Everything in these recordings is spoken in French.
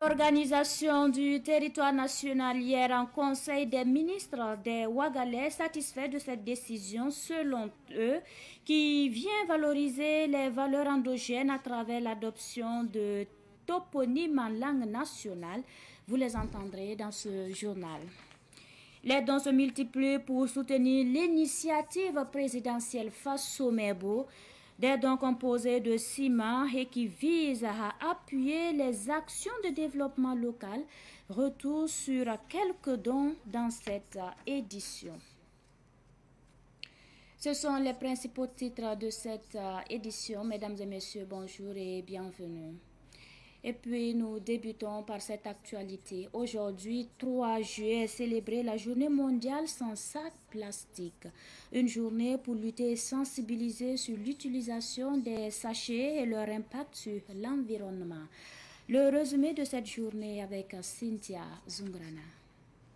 L'organisation du territoire national hier en Conseil des ministres des Ouagalais satisfait de cette décision selon eux qui vient valoriser les valeurs endogènes à travers l'adoption de toponymes en langue nationale. Vous les entendrez dans ce journal. Les dons se multiplient pour soutenir l'initiative présidentielle face au Merbo. Des dons composés de ciment et qui visent à appuyer les actions de développement local. Retour sur quelques dons dans cette édition. Ce sont les principaux titres de cette édition. Mesdames et messieurs, bonjour et bienvenue. Et puis nous débutons par cette actualité. Aujourd'hui, 3 juillet, est célébrée la journée mondiale sans sac plastique. Une journée pour lutter et sensibiliser sur l'utilisation des sachets et leur impact sur l'environnement. Le résumé de cette journée avec Cynthia Zungrana.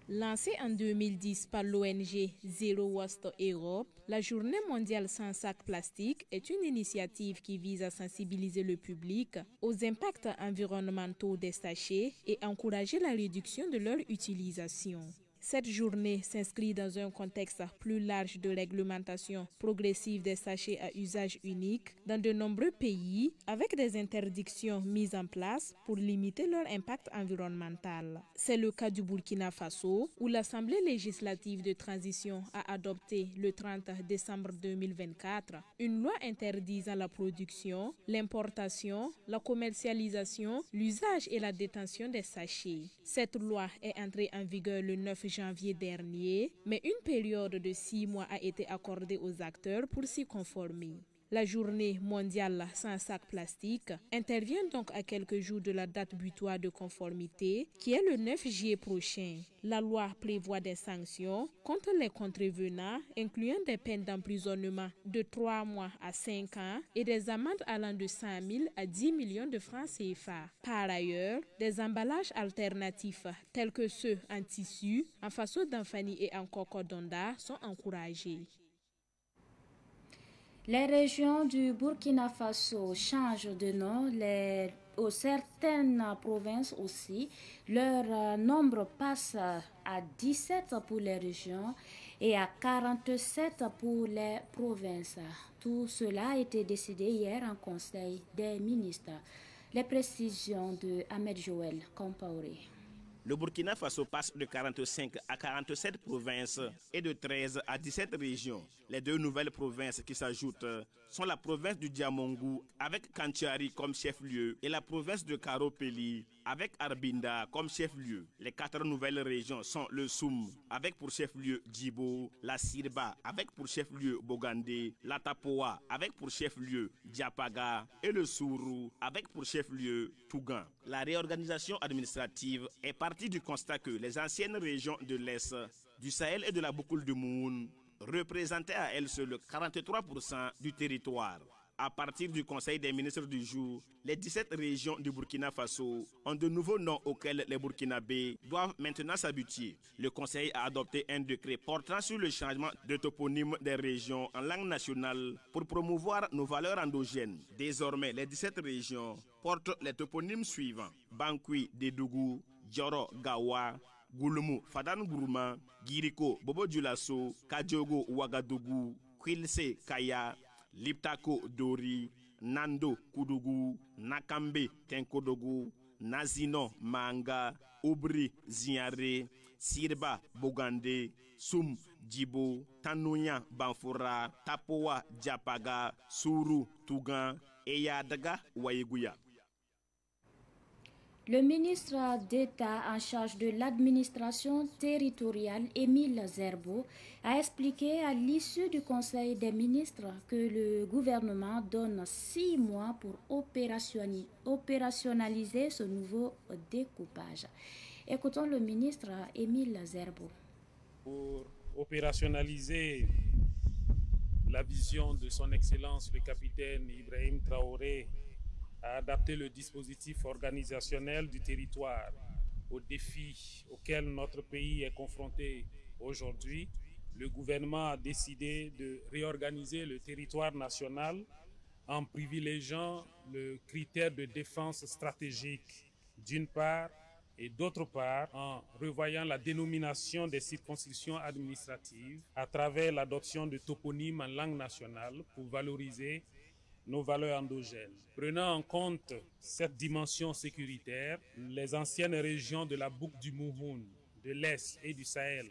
Lancée en 2010 par l'ONG Zero Waste Europe, la Journée mondiale sans sac plastique est une initiative qui vise à sensibiliser le public aux impacts environnementaux des sachets et encourager la réduction de leur utilisation. Cette journée s'inscrit dans un contexte plus large de réglementation progressive des sachets à usage unique dans de nombreux pays, avec des interdictions mises en place pour limiter leur impact environnemental. C'est le cas du Burkina Faso, où l'Assemblée législative de transition a adopté le 30 décembre 2024 une loi interdisant la production, l'importation, la commercialisation, l'usage et la détention des sachets. Cette loi est entrée en vigueur le 9 janvier dernier, mais une période de 6 mois a été accordée aux acteurs pour s'y conformer. La journée mondiale sans sac plastique intervient donc à quelques jours de la date butoir de conformité qui est le 9 juillet prochain. La loi prévoit des sanctions contre les contrevenants, incluant des peines d'emprisonnement de 3 mois à 5 ans et des amendes allant de 100 000 à 10 millions de francs CFA. Par ailleurs, des emballages alternatifs tels que ceux en tissu, en façon d'amphani et en coco d'onda sont encouragés. Les régions du Burkina Faso changent de nom, certaines provinces aussi. Leur nombre passe à 17 pour les régions et à 47 pour les provinces. Tout cela a été décidé hier en Conseil des ministres. Les précisions de Ahmed Joël Compaoré. Le Burkina Faso passe de 45 à 47 provinces et de 13 à 17 régions. Les 2 nouvelles provinces qui s'ajoutent sont la province du Diamongou avec Kantiari comme chef-lieu et la province de Karopeli avec Arbinda comme chef-lieu. Les 4 nouvelles régions sont le Soum avec pour chef-lieu Djibo, la Sirba avec pour chef-lieu Bogandé, la Tapoa avec pour chef-lieu Diapaga et le Sourou avec pour chef-lieu Tougan. La réorganisation administrative est partie du constat que les anciennes régions de l'Est, du Sahel et de la Boucle du Moun représentaient à elles seules 43% du territoire. À partir du Conseil des ministres du jour, les 17 régions du Burkina Faso ont de nouveaux noms auxquels les Burkinabés doivent maintenant s'habituer. Le Conseil a adopté un décret portant sur le changement de toponyme des régions en langue nationale pour promouvoir nos valeurs endogènes. Désormais, les 17 régions portent les toponymes suivants: Bankui Dédougou, Dioro Gawa, Goulmou Fadan Gourma, Giriko Bobo Dioulasso, Kadiogo Ouagadougou, Kwilse Kaya, Liptako Dori, Nando Koudougou, Nakambe Tenkodougou, Nazino Manga, Obri Ziare, Sirba Bogande, Soum Djibo, Tanouya Banfora, Tapoa Diapaga, Sourou Tougan, Eyadaga Wayeguya. Le ministre d'État en charge de l'administration territoriale, Émile Zerbo, a expliqué à l'issue du Conseil des ministres que le gouvernement donne 6 mois pour opérationnaliser ce nouveau découpage. Écoutons le ministre Émile Zerbo. Pour opérationnaliser la vision de son Excellence le capitaine Ibrahim Traoré à adapter le dispositif organisationnel du territoire aux défis auxquels notre pays est confronté aujourd'hui, le gouvernement a décidé de réorganiser le territoire national en privilégiant le critère de défense stratégique d'une part et d'autre part en revoyant la dénomination des circonscriptions administratives à travers l'adoption de toponymes en langue nationale pour valoriser nos valeurs endogènes. Prenant en compte cette dimension sécuritaire, les anciennes régions de la boucle du Mouhoun, de l'Est et du Sahel,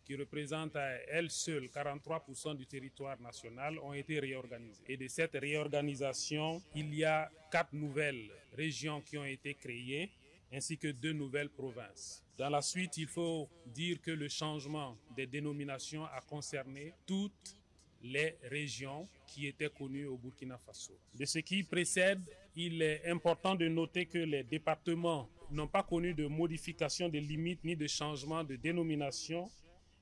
qui représentent à elles seules 43% du territoire national, ont été réorganisées. Et de cette réorganisation, il y a 4 nouvelles régions qui ont été créées, ainsi que 2 nouvelles provinces. Dans la suite, il faut dire que le changement des dénominations a concerné toutes les régions qui étaient connues au Burkina Faso. De ce qui précède, il est important de noter que les départements n'ont pas connu de modification des limites ni de changement de dénomination,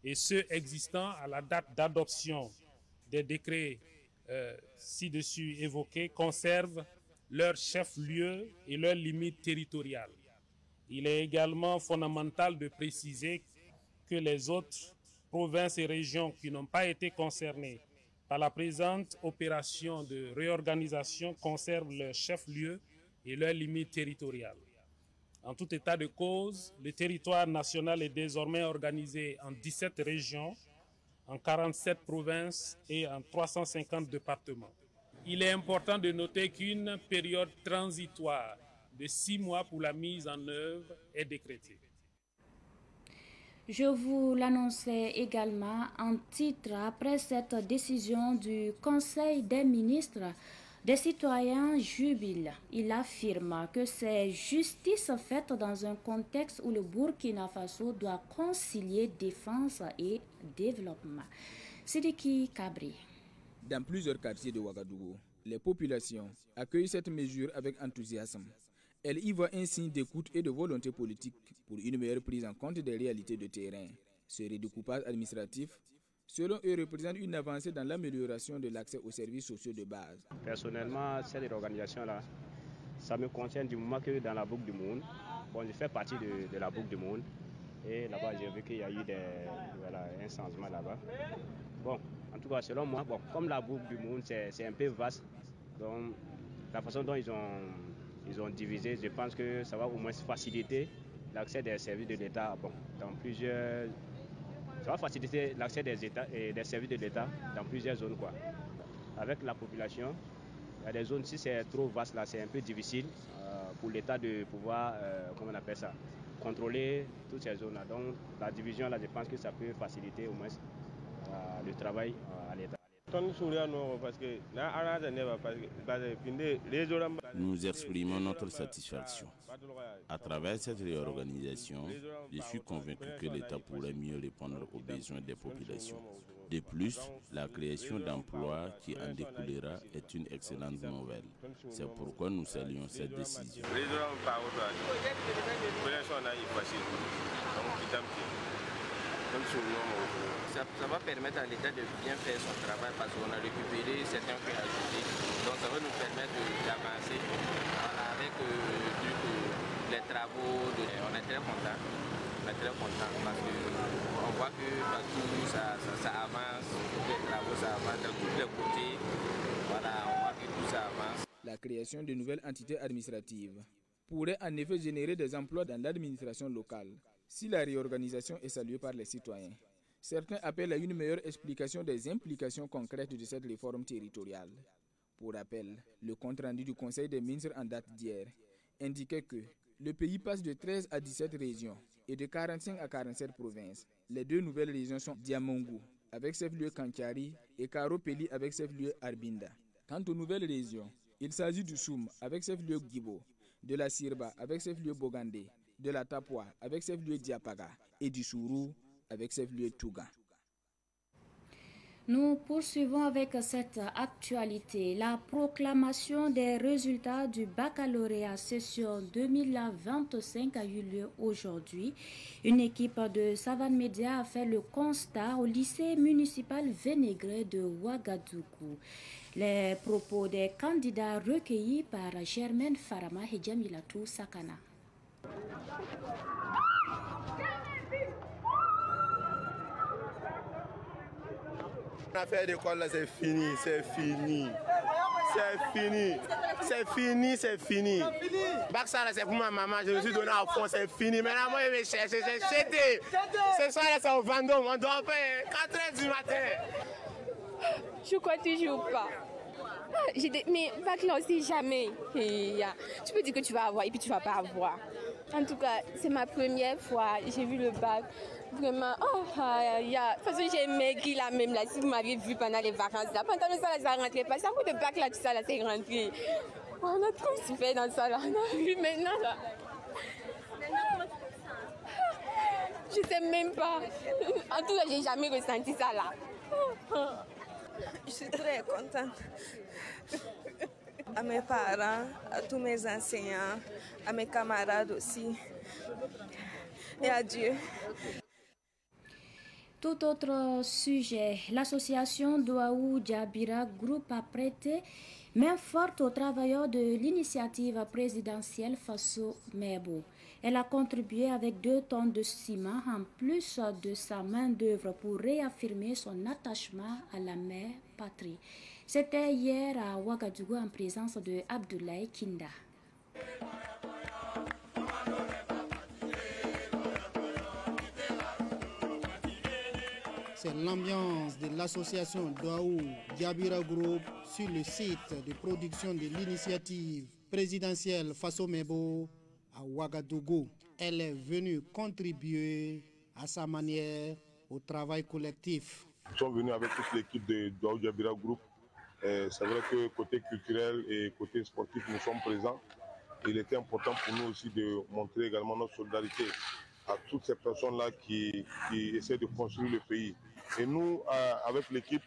et ceux existants à la date d'adoption des décrets ci-dessus évoqués conservent leur chef-lieu et leurs limites territoriales. Il est également fondamental de préciser que les autres provinces et régions qui n'ont pas été concernées par la présente opération de réorganisation conservent leur chef-lieu et leurs limites territoriales. En tout état de cause, le territoire national est désormais organisé en 17 régions, en 47 provinces et en 350 départements. Il est important de noter qu'une période transitoire de 6 mois pour la mise en œuvre est décrétée. Je vous l'annonçais également en titre après cette décision du Conseil des ministres. Des citoyens jubilent. Il affirme que c'est justice faite dans un contexte où le Burkina Faso doit concilier défense et développement. Sidiki Kabri. Dans plusieurs quartiers de Ouagadougou, les populations accueillent cette mesure avec enthousiasme. Elles y voient un signe d'écoute et de volonté politique pour une meilleure prise en compte des réalités de terrain. Ce redécoupage administratif, selon eux, représente une avancée dans l'amélioration de l'accès aux services sociaux de base. Personnellement, cette réorganisation-là, ça me concerne du moment que dans la boucle du monde, je fais partie de la boucle du monde, et là-bas j'ai vu qu'il y a eu un changement là-bas. Bon, en tout cas, selon moi, comme la boucle du monde, c'est un peu vaste, donc la façon dont ils ont divisé, je pense que ça va au moins faciliter l'accès des services de l'État ça va faciliter l'accès des services de l'État dans plusieurs zones, quoi. Avec la population, il y a des zones, si c'est trop vaste, là, c'est un peu difficile pour l'État de pouvoir, contrôler toutes ces zones-là. Donc la division, là, je pense que ça peut faciliter au moins le travail à l'État. Nous exprimons notre satisfaction. À travers cette réorganisation, je suis convaincu que l'État pourrait mieux répondre aux besoins des populations. De plus, la création d'emplois qui en découlera est une excellente nouvelle. C'est pourquoi nous saluons cette décision. Ça va permettre à l'État de bien faire son travail parce qu'on a récupéré certains prix ajoutés. Donc ça va nous permettre d'avancer avec les travaux. On est très content. Parce qu'on voit que partout ça avance, tous les travaux ça avance, de tous les côtés. Voilà, on voit que tout ça avance. La création de nouvelles entités administratives pourrait en effet générer des emplois dans l'administration locale. Si la réorganisation est saluée par les citoyens, certains appellent à une meilleure explication des implications concrètes de cette réforme territoriale. Pour rappel, le compte-rendu du Conseil des ministres en date d'hier indiquait que le pays passe de 13 à 17 régions et de 45 à 47 provinces. Les 2 nouvelles régions sont Diamongou, avec chef-lieu Kankiari, et Karopeli, avec chef-lieu Arbinda. Quant aux nouvelles régions, il s'agit du Soum, avec chef-lieu Gibo, de la Sirba, avec chef-lieu Bogandé, de la Tapua, avec chef-lieu Diapaga, et du Sourou, avec chef-lieu Touga. Nous poursuivons avec cette actualité. La proclamation des résultats du baccalauréat session 2025 a eu lieu aujourd'hui. Une équipe de Savane Média a fait le constat au lycée municipal Vénégré de Ouagadougou. Les propos des candidats recueillis par Germaine Farama et Djamilatou Sakana. L'affaire d'école là, c'est fini, c'est fini. C'est fini. C'est fini, c'est fini. Bac ça là, c'est pour ma maman, je me suis donné à fond, c'est fini. Maintenant, moi, je vais chercher, j'ai jeté. Ce soir là, c'est au Vendôme, on doit faire 4h du matin. Je crois toujours pas. Mais bac là aussi, jamais. Tu peux dire que tu vas avoir et puis tu vas pas avoir. En tout cas, c'est ma première fois, j'ai vu le bac. Vraiment, de toute façon, j'ai maigri là même là, si vous m'aviez vu pendant les vacances là. Pendant le ça, ça rentrait pas. C'est à cause de bac là, tout ça là, c'est rentré. On a trop souffert dans ça là. On a vu maintenant là. Je sais même pas. En tout cas, j'ai jamais ressenti ça là. Je suis très contente. À mes parents, à tous mes enseignants, à mes camarades aussi. Et à Dieu. Tout autre sujet, l'association Douaou Djabira Group a prêté main forte aux travailleurs de l'initiative présidentielle Faso Mebo. Elle a contribué avec 2 tonnes de ciment en plus de sa main-d'œuvre pour réaffirmer son attachement à la mère patrie. C'était hier à Ouagadougou en présence de Abdoulaye Kinda. C'est l'ambiance de l'association Douaou Djabira Group sur le site de production de l'initiative présidentielle Faso Mebo à Ouagadougou. Elle est venue contribuer à sa manière au travail collectif. Nous sommes venus avec toute l'équipe de Douaou Djabira Group. C'est vrai que côté culturel et côté sportif, nous sommes présents. Il était important pour nous aussi de montrer également notre solidarité à toutes ces personnes-là qui essaient de construire le pays. Et nous, avec l'équipe,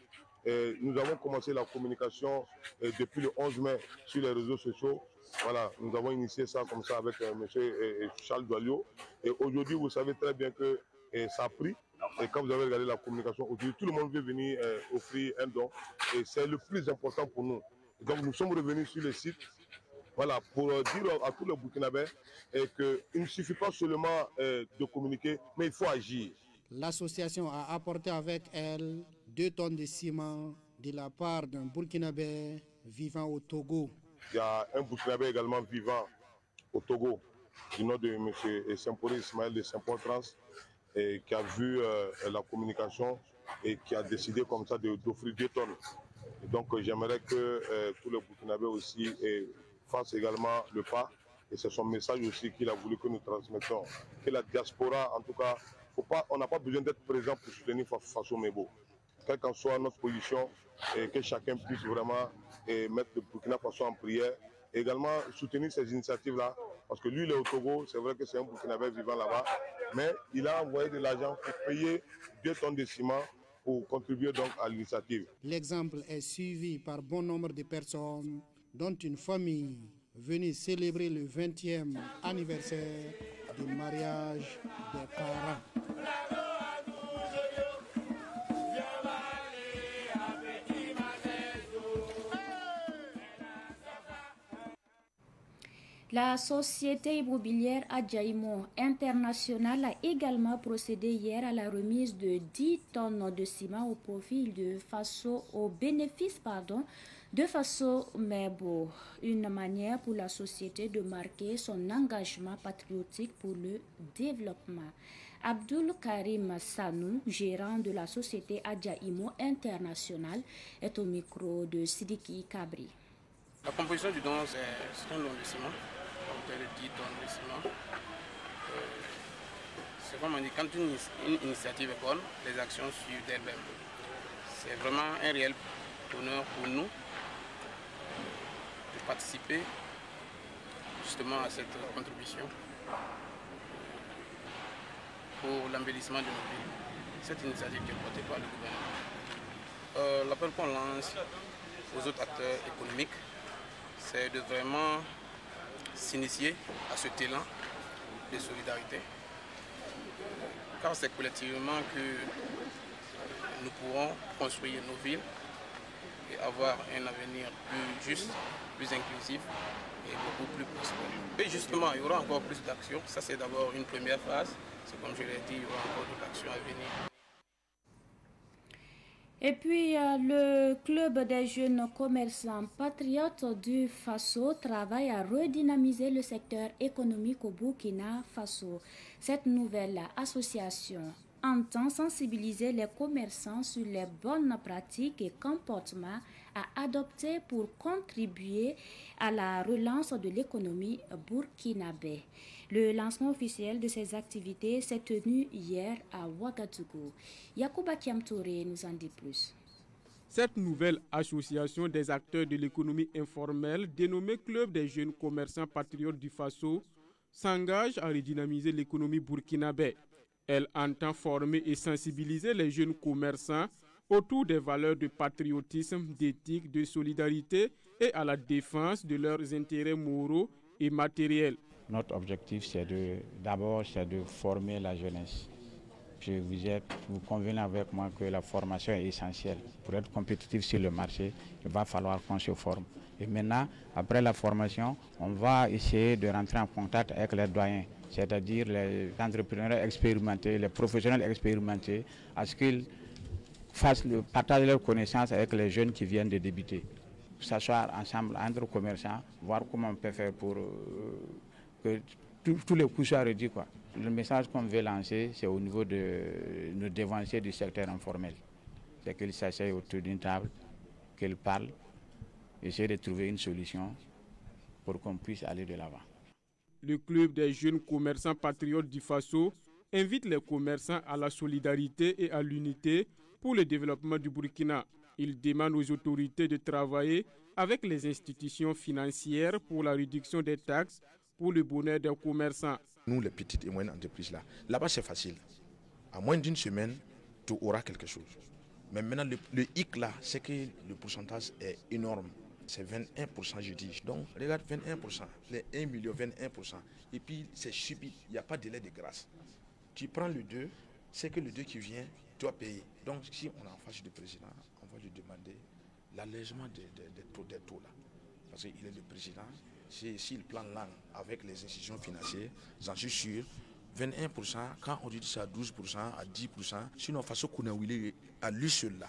nous avons commencé la communication depuis le 11 mai sur les réseaux sociaux. Voilà, nous avons initié ça comme ça avec M. Charles Doualio. Et aujourd'hui, vous savez très bien que ça a pris. Et quand vous avez regardé la communication, aujourd'hui, tout le monde veut venir offrir un don. Et c'est le plus important pour nous. Donc nous sommes revenus sur le site. Voilà, pour dire à tous les Burkinabés qu'il ne suffit pas seulement de communiquer, mais il faut agir. L'association a apporté avec elle 2 tonnes de ciment de la part d'un Burkinabé vivant au Togo. Il y a un Burkinabé également vivant au Togo, du nom de M. Saint-Paul Ismaël de Saint-Paul-Trans, qui a vu la communication et qui a décidé comme ça d'offrir 2 tonnes. Et donc j'aimerais que tous les Burkinabés aussi fassent également le pas. Et c'est son message aussi qu'il a voulu que nous transmettions. Que la diaspora, en tout cas, on n'a pas besoin d'être présent pour soutenir Faso Mebo. Quelle qu'en soit notre position, et que chacun puisse vraiment mettre le Burkina Faso en prière. Et également soutenir ces initiatives-là. Parce que lui, il est au Togo, c'est vrai que c'est un Burkinabé vivant là-bas. Mais il a envoyé de l'argent pour payer 2 tonnes de ciment pour contribuer donc à l'initiative. L'exemple est suivi par bon nombre de personnes, dont une famille venue célébrer le 20e anniversaire du mariage des parents. La société immobilière Adjaïmo International a également procédé hier à la remise de 10 tonnes de ciment au profit de Faso Mebo, une manière pour la société de marquer son engagement patriotique pour le développement. Abdul Karim Sanou, gérant de la société Adjaïmo International, est au micro de Sidiki Kabri. La composition du don, c'est un don de ciment, donc de 10 tonnes de ciment. C'est comme on dit, quand une initiative est bonne, les actions suivent d'elles-mêmes. C'est vraiment un réel honneur pour nous de participer justement à cette contribution pour l'embellissement de nos villes. Cette initiative qui est portée par le gouvernement. L'appel qu'on lance aux autres acteurs économiques, c'est de vraiment s'initier à cet élan de solidarité, car c'est collectivement que nous pourrons construire nos villes et avoir un avenir plus juste, plus inclusif et beaucoup plus prospère. Et justement, il y aura encore plus d'actions. Ça, c'est d'abord une première phase. C'est comme je l'ai dit, il y aura encore d'autres actions à venir. Et puis, le club des jeunes commerçants patriotes du Faso travaille à redynamiser le secteur économique au Burkina Faso. Cette nouvelle association entend sensibiliser les commerçants sur les bonnes pratiques et comportements à adopter pour contribuer à la relance de l'économie burkinabé. Le lancement officiel de ces activités s'est tenu hier à Ouagadougou. Yacouba Kiamtouré nous en dit plus. Cette nouvelle association des acteurs de l'économie informelle, dénommée Club des jeunes commerçants patriotes du Faso, s'engage à redynamiser l'économie burkinabé. Elle entend former et sensibiliser les jeunes commerçants autour des valeurs de patriotisme, d'éthique, de solidarité et à la défense de leurs intérêts moraux et matériels. Notre objectif, c'est d'abord de former la jeunesse. Vous convenez avec moi que la formation est essentielle. Pour être compétitif sur le marché, il va falloir qu'on se forme. Et maintenant, après la formation, on va essayer de rentrer en contact avec les doyens, c'est-à-dire les entrepreneurs expérimentés, les professionnels expérimentés, à ce qu'ils partagent leurs connaissances avec les jeunes qui viennent de débuter. S'asseoir ensemble entre commerçants, voir comment on peut faire pour que tous les coups soient réduits, quoi. Le message qu'on veut lancer, c'est au niveau de nos dévanciers du secteur informel. C'est qu'ils s'asseyent autour d'une table, qu'ils parlent, essayer de trouver une solution pour qu'on puisse aller de l'avant. Le club des jeunes commerçants patriotes du Faso invite les commerçants à la solidarité et à l'unité pour le développement du Burkina. Il demande aux autorités de travailler avec les institutions financières pour la réduction des taxes pour le bonheur des commerçants. Nous, les petites et moyennes entreprises, là-bas c'est facile. À moins d'une semaine, tu auras quelque chose. Mais maintenant, le hic là, c'est que le pourcentage est énorme. C'est 21%, je dis. Donc, regarde, 21%, les 1 million, 21%. Et puis, c'est subit, il n'y a pas de délai de grâce. Tu prends le 2, c'est que le 2 qui vient, tu dois payer. Donc, si on est en face du président, on va lui demander l'allègement des taux là. Parce qu'il est le président. S'il prend langue avec les institutions financières, j'en suis sûr, 21%, quand on dit ça à 12%, à 10%, sinon, façon qu'on a à lui seul là,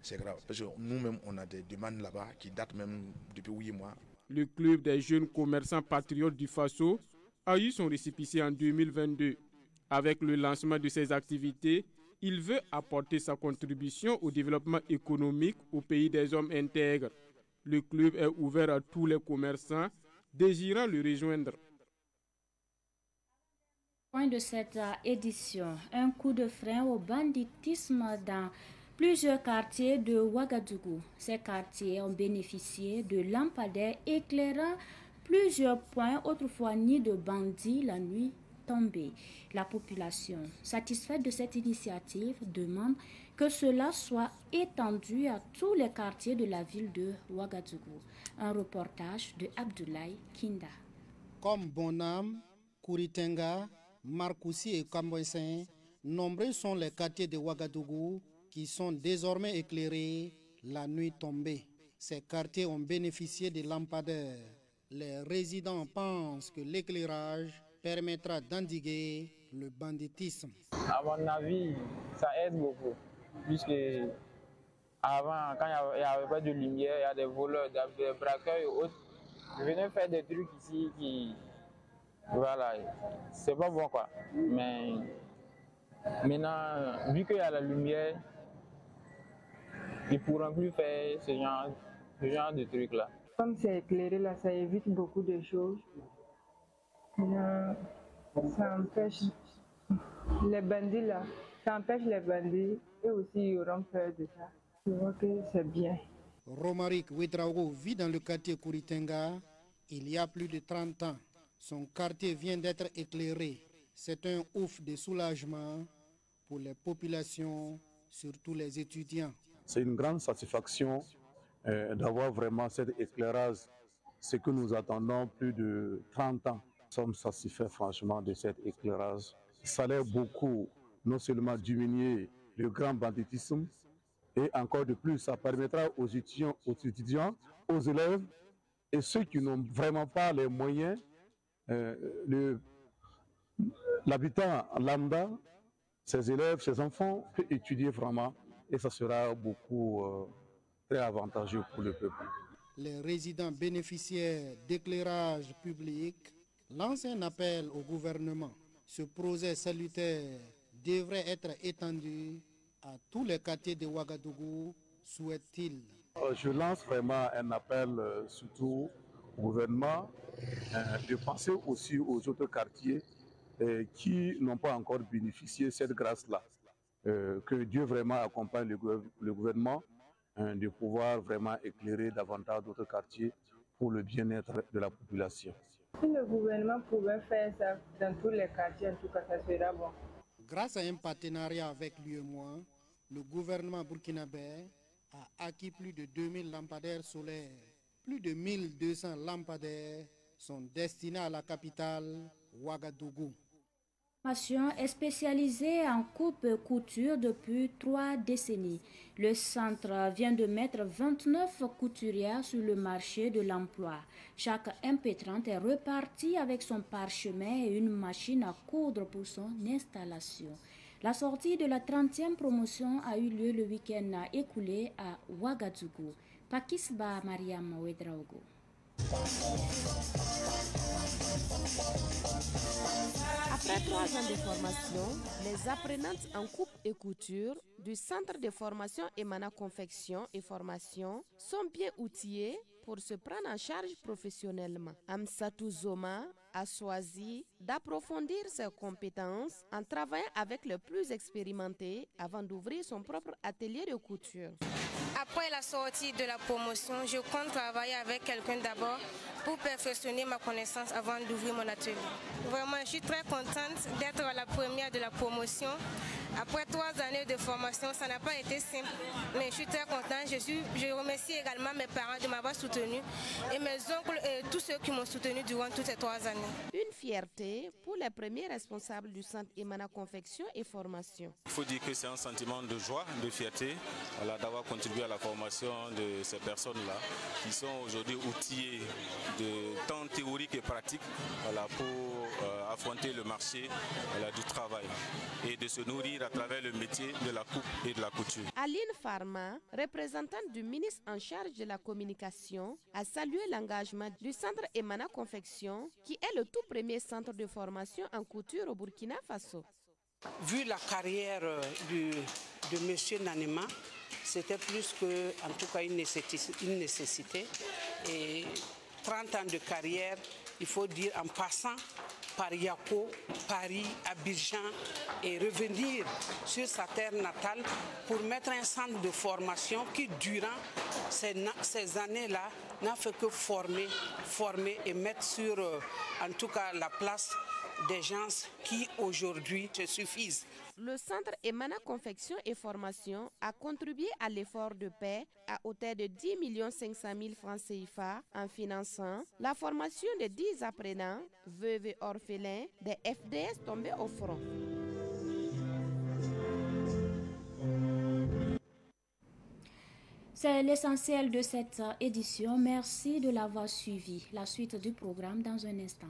c'est grave. Parce que nous-mêmes, on a des demandes là-bas qui datent même depuis 8 mois. Le club des jeunes commerçants patriotes du Faso a eu son récépissé en 2022. Avec le lancement de ses activités, il veut apporter sa contribution au développement économique au pays des hommes intègres. Le club est ouvert à tous les commerçants désirant le rejoindre. Point de cette édition, un coup de frein au banditisme dans plusieurs quartiers de Ouagadougou. Ces quartiers ont bénéficié de lampadaires éclairant plusieurs points autrefois nids de bandits la nuit tombée. La population, satisfaite de cette initiative, demande que cela soit étendu à tous les quartiers de la ville de Ouagadougou. Un reportage de Abdoulaye Kinda. Comme Bonam, Kouritenga, Marcoussi et Kamboïsen, nombreux sont les quartiers de Ouagadougou qui sont désormais éclairés la nuit tombée. Ces quartiers ont bénéficié des lampadaires. Les résidents pensent que l'éclairage permettra d'endiguer le banditisme. À mon avis, ça aide beaucoup. Puisque avant, quand il n'y avait pas de lumière, il y a des voleurs, des braqueurs et autres. Ils venaient faire des trucs ici qui... Voilà, c'est pas bon quoi. Mais maintenant, vu qu'il y a la lumière, ils ne pourront plus faire ce genre de trucs là. Comme c'est éclairé là, ça évite beaucoup de choses. Ça empêche les bandits là. Ça empêche les bandits et aussi ils auront peur de ça. Je vois que c'est bien. Romaric Ouedraogo vit dans le quartier Kouritenga il y a plus de 30 ans. Son quartier vient d'être éclairé. C'est un ouf de soulagement pour les populations surtout les étudiants. C'est une grande satisfaction d'avoir vraiment cet éclairage, ce que nous attendons plus de 30 ans. Nous sommes satisfaits franchement de cet éclairage. Ça allait beaucoup, non seulement diminuer le grand banditisme, et encore de plus, ça permettra aux étudiants, aux élèves et ceux qui n'ont vraiment pas les moyens, l'habitant lambda, ses élèves, ses enfants, peut étudier vraiment et ça sera beaucoup très avantageux pour le peuple. Les résidents bénéficiaires d'éclairage public lancent un appel au gouvernement. Ce projet salutaire devrait être étendu à tous les quartiers de Ouagadougou, souhaite-t-il. Je lance vraiment un appel surtout au gouvernement de penser aussi aux autres quartiers qui n'ont pas encore bénéficié de cette grâce-là. Que Dieu vraiment accompagne le gouvernement de pouvoir vraiment éclairer davantage d'autres quartiers pour le bien-être de la population. Si le gouvernement pouvait faire ça dans tous les quartiers, en tout cas, ça serait bon. Grâce à un partenariat avec l'UEMOA, le gouvernement burkinabé a acquis plus de 2000 lampadaires solaires. Plus de 1200 lampadaires sont destinés à la capitale, Ouagadougou. Formation est spécialisée en coupe-couture depuis 3 décennies. Le centre vient de mettre 29 couturières sur le marché de l'emploi. Chaque impétrante est repartie avec son parchemin et une machine à coudre pour son installation. La sortie de la 30e promotion a eu lieu le week-end écoulé à Ouagadougou. Pakisba Mariam Ouedraogo. Après 3 ans de formation, les apprenantes en coupe et couture du Centre de formation Emana Confection et Formation sont bien outillées pour se prendre en charge professionnellement. Amsatou Zoma a choisi d'approfondir ses compétences en travaillant avec les plus expérimentés avant d'ouvrir son propre atelier de couture. Après la sortie de la promotion, je compte travailler avec quelqu'un d'abord pour perfectionner ma connaissance avant d'ouvrir mon atelier. Vraiment, je suis très contente d'être la première de la promotion. Après 3 années de formation, ça n'a pas été simple, mais je suis très contente. Je remercie également mes parents de m'avoir soutenue et mes oncles et tous ceux qui m'ont soutenue durant toutes ces 3 années. Une fierté pour les premiers responsables du Centre Emana Confection et Formation. Il faut dire que c'est un sentiment de joie, de fierté, d'avoir contribué à la formation de ces personnes-là qui sont aujourd'hui outillées de tant théorique et pratique pour affronter le marché du travail et de se nourrir à travers le métier de la coupe et de la couture. Aline Farma, représentante du ministre en charge de la communication, a salué l'engagement du Centre Emana Confection, qui est le tout premier centre de formation en couture au Burkina Faso. Vu la carrière de M. Nanema, c'était plus que, en tout cas, une nécessité. Et 30 ans de carrière, il faut dire, en passant par Yako, Paris, Abidjan et revenir sur sa terre natale pour mettre un centre de formation qui, durant ces années-là, n'a fait que former et mettre sur, en tout cas, la place des gens qui aujourd'hui se suffisent. Le centre Emana Confection et Formation a contribué à l'effort de paix à hauteur de 10 500 000 francs CFA en finançant la formation de 10 apprenants, veuves et orphelins des FDS tombés au front. C'est l'essentiel de cette édition. Merci de l'avoir suivi. La suite du programme dans un instant.